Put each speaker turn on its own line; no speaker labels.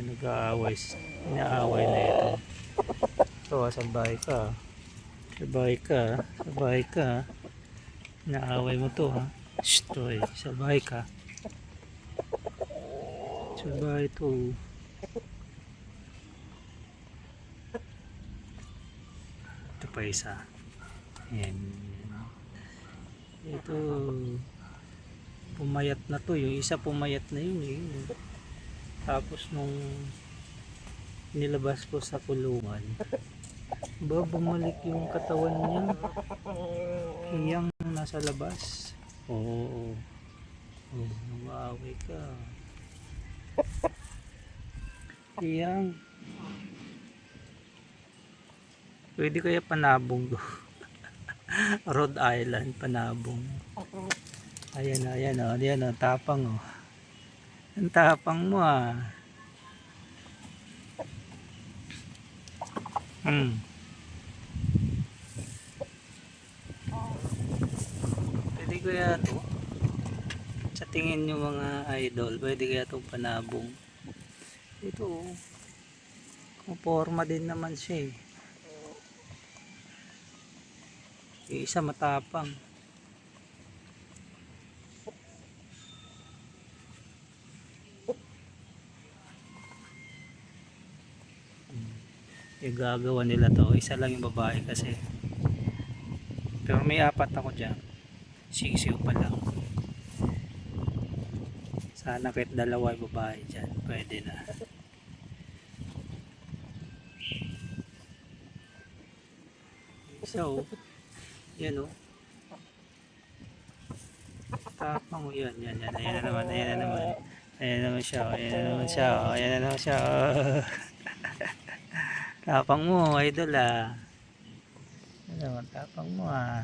nag-aaway, inaaway na ito. So, sabay ka. Sabay ka. Sabay ka. Inaaway mo to ha. Shh, toy. Sabay ka. Sabay to. Ito pa isa. Ayan. Ito. Pumayat na to. Yung isa pumayat na yun eh. Tapos nung nilabas ko sa kulungan, bumalik yung katawan niya. Iyang nasa labas. Oo. Oh, nag-aaway ka. Iyang. Pwede kaya panabong do. Rhode Island, panabong. Ayan, ayan, oh, ayan, oh, tapang, oh. Ang tapang mo, ah. Pwede kaya to? Sa tingin nyo mga idol, pwede kaya itong panabong? Ito, oh. Kuporma din naman siya, eh. Yung isa matapang. Yung gagawa nila to, isa lang yung babae kasi. Pero may apat ako dyan. Sisiw pa lang. Sana kahit dalawa yung babae dyan, pwede na. So, yan o. Tapang mo yan, yan, yan. Ayan na naman, ayan na naman. Ayan na naman siya, ayan na naman siya, ayan na naman siya. Tapang mo, idol ah. Ano naman, tapang mo ah.